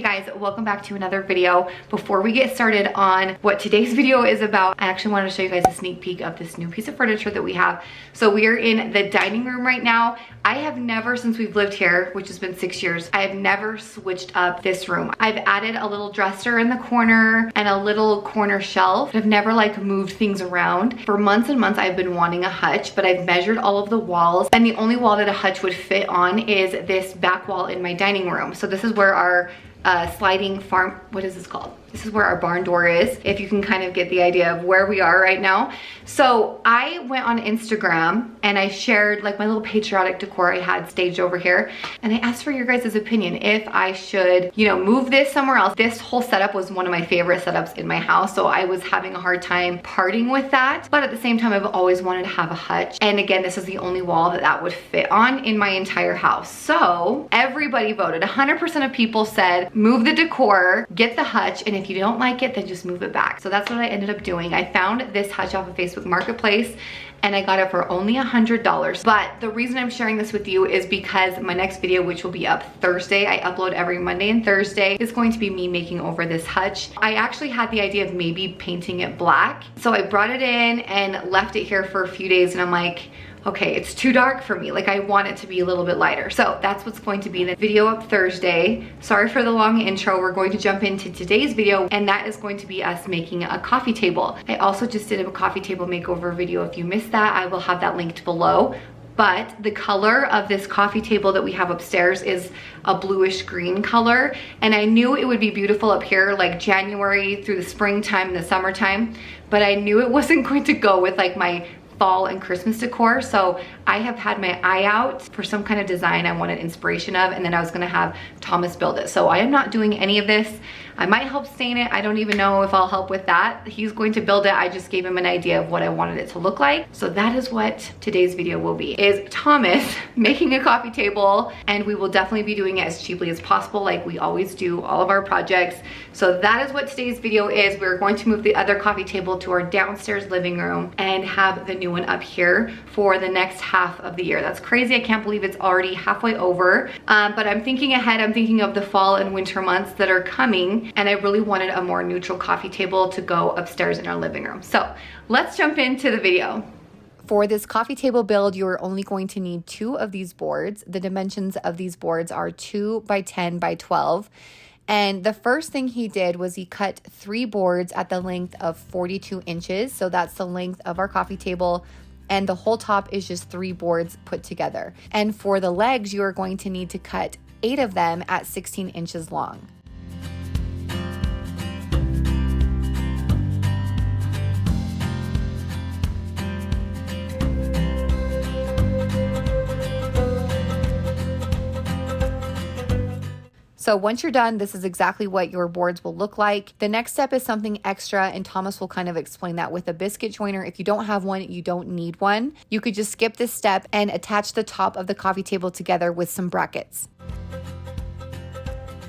guys, welcome back to another video. Before we get started on what today's video is about, I actually wanted to show you guys a sneak peek of this new piece of furniture that we have. So we are in the dining room right now. I have never, since we've lived here, which has been 6 years, I have never switched up this room. I've added a little dresser in the corner and a little corner shelf. I've never like moved things around. For months and months, I've been wanting a hutch, but I've measured all of the walls, and the only wall that a hutch would fit on is this back wall in my dining room. So this is where our sliding farm, what is this called? This is where our barn door is, if you can kind of get the idea of where we are right now. So I went on Instagram and I shared like my little patriotic decor I had staged over here. And I asked for your guys' opinion if I should, you know, move this somewhere else. This whole setup was one of my favorite setups in my house. So I was having a hard time parting with that. But at the same time, I've always wanted to have a hutch. And again, this is the only wall that would fit on in my entire house. So everybody voted. 100% of people said, move the decor, get the hutch, and if you don't like it, then just move it back. So that's what I ended up doing. I found this hutch off of Facebook Marketplace and I got it for only $100. But the reason I'm sharing this with you is because my next video, which will be up Thursday, I upload every Monday and Thursday, is going to be me making over this hutch. I actually had the idea of maybe painting it black. So I brought it in and left it here for a few days, and I'm like, okay, it's too dark for me. Like, I want it to be a little bit lighter. So that's what's going to be the video up Thursday. Sorry for the long intro. We're going to jump into today's video, and that is going to be us making a coffee table. I also just did a coffee table makeover video. If you missed that, I will have that linked below. But the color of this coffee table that we have upstairs is a bluish green color. And I knew it would be beautiful up here, like January through the springtime and the summertime. But I knew it wasn't going to go with like my fall and Christmas decor. So I have had my eye out for some kind of design I wanted inspiration of, and then I was gonna have Thomas build it. So I am not doing any of this. I might help stain it. I don't even know if I'll help with that. He's going to build it. I just gave him an idea of what I wanted it to look like. So that is what today's video will be, is Thomas making a coffee table, and we will definitely be doing it as cheaply as possible, like we always do all of our projects. So that is what today's video is. We're going to move the other coffee table to our downstairs living room and have the new one up here for the next half of the year. That's crazy. I can't believe it's already halfway over. But I'm thinking ahead. I'm thinking of the fall and winter months that are coming, and I really wanted a more neutral coffee table to go upstairs in our living room. So let's jump into the video. For this coffee table build, you're only going to need 2 of these boards. The dimensions of these boards are 2 by 10 by 12. And the first thing he did was he cut 3 boards at the length of 42 inches. So that's the length of our coffee table. And the whole top is just 3 boards put together. And for the legs, you are going to need to cut 8 of them at 16 inches long. So once you're done, this is exactly what your boards will look like. The next step is something extra, and Thomas will kind of explain that with a biscuit joiner. If you don't have one, you don't need one. You could just skip this step and attach the top of the coffee table together with some brackets.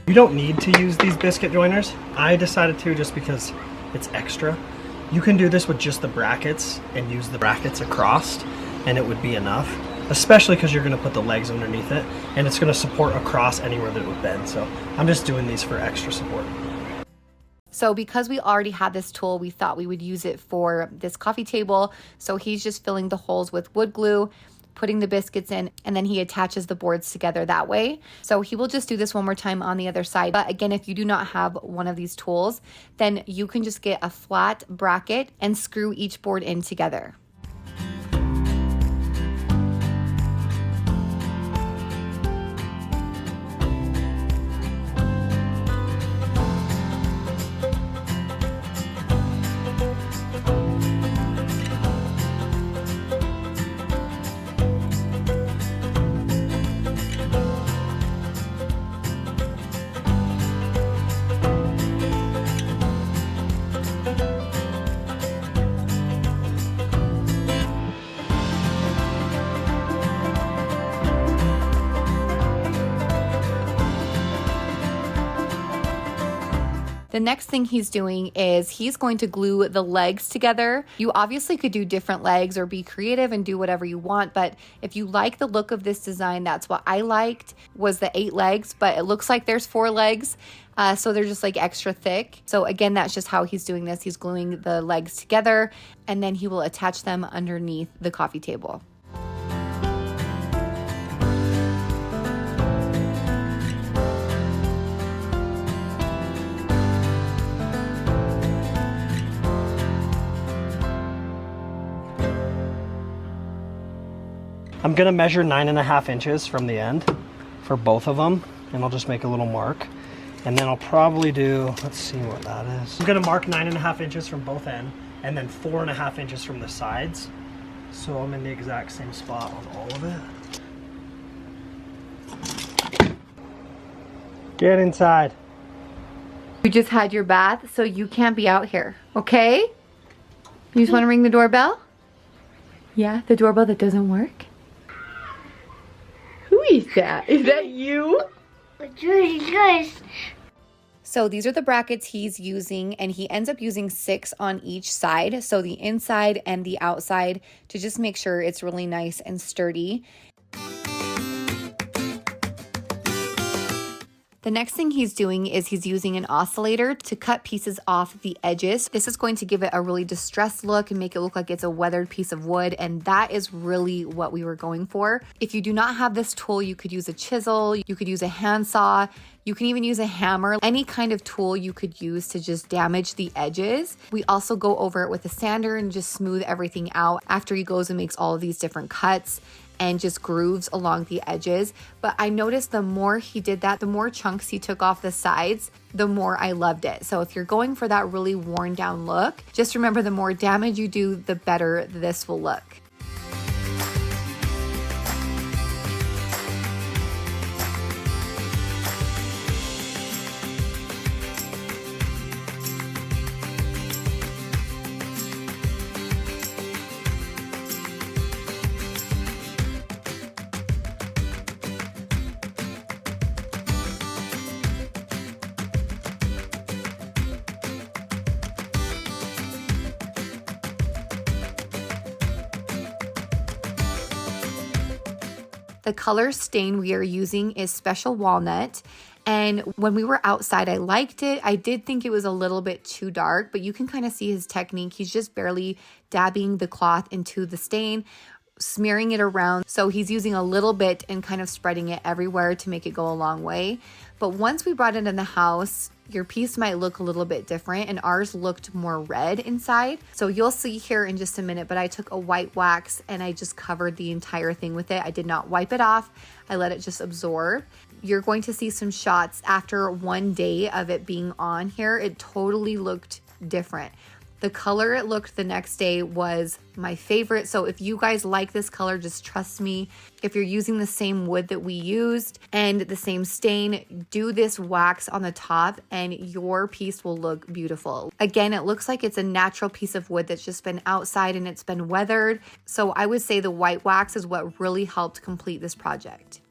You don't need to use these biscuit joiners. I decided to just because it's extra. You can do this with just the brackets and use the brackets across, and it would be enough. Especially because you're going to put the legs underneath it, and it's going to support across anywhere that it would bend. So I'm just doing these for extra support. So because we already had this tool, we thought we would use it for this coffee table. So he's just filling the holes with wood glue, putting the biscuits in, and then he attaches the boards together that way. So he will just do this one more time on the other side. But again, if you do not have one of these tools, then you can just get a flat bracket and screw each board in together. The next thing he's doing is he's going to glue the legs together. You obviously could do different legs or be creative and do whatever you want, but if you like the look of this design, that's what I liked, was the 8 legs, but it looks like there's 4 legs. So they're just like extra thick. So again, that's just how he's doing this. He's gluing the legs together and then he will attach them underneath the coffee table. I'm gonna measure 9.5 inches from the end for both of them, and I'll just make a little mark. And then I'll probably do, let's see what that is. I'm gonna mark 9.5 inches from both ends, and then 4.5 inches from the sides. So I'm in the exact same spot on all of it. Get inside. You just had your bath, so you can't be out here, okay? You just wanna ring the doorbell? Yeah, the doorbell that doesn't work? Who is that? Is that you? So these are the brackets he's using, and he ends up using 6 on each side. So the inside and the outside to just make sure it's really nice and sturdy. The next thing he's doing is he's using an oscillator to cut pieces off the edges. This is going to give it a really distressed look and make it look like it's a weathered piece of wood, and that is really what we were going for. If you do not have this tool, you could use a chisel, you could use a handsaw, you can even use a hammer, any kind of tool you could use to just damage the edges. We also go over it with a sander and just smooth everything out after he goes and makes all of these different cuts and just grooves along the edges. But I noticed the more he did that, the more chunks he took off the sides, the more I loved it. So if you're going for that really worn down look, just remember the more damage you do, the better this will look. The color stain we are using is Special Walnut. And when we were outside, I liked it. I did think it was a little bit too dark, but you can kind of see his technique. He's just barely dabbing the cloth into the stain, smearing it around. So he's using a little bit and kind of spreading it everywhere to make it go a long way. But once we brought it in the house, your piece might look a little bit different, and ours looked more red inside. So you'll see here in just a minute, but I took a white wax and I just covered the entire thing with it. I did not wipe it off. I let it just absorb. You're going to see some shots after one day of it being on here. It totally looked different. The color it looked the next day was my favorite. So if you guys like this color, just trust me. If you're using the same wood that we used and the same stain, do this wax on the top and your piece will look beautiful. Again, it looks like it's a natural piece of wood that's just been outside and it's been weathered. So I would say the white wax is what really helped complete this project.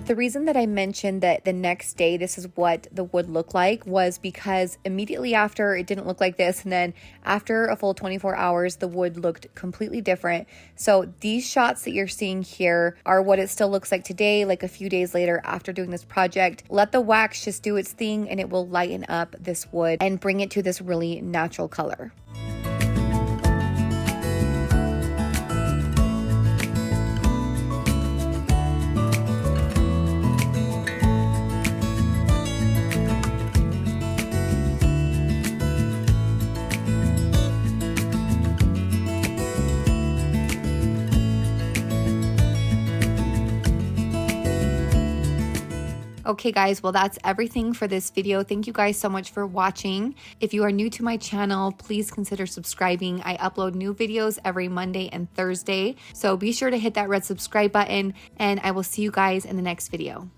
The reason that I mentioned that the next day this is what the wood looked like was because immediately after it didn't look like this, and then after a full 24 hours the wood looked completely different. So these shots that you're seeing here are what it still looks like today, like a few days later after doing this project. Let the wax just do its thing and it will lighten up this wood and bring it to this really natural color. Okay guys, well that's everything for this video. Thank you guys so much for watching. If you are new to my channel, please consider subscribing. I upload new videos every Monday and Thursday. So be sure to hit that red subscribe button and I will see you guys in the next video.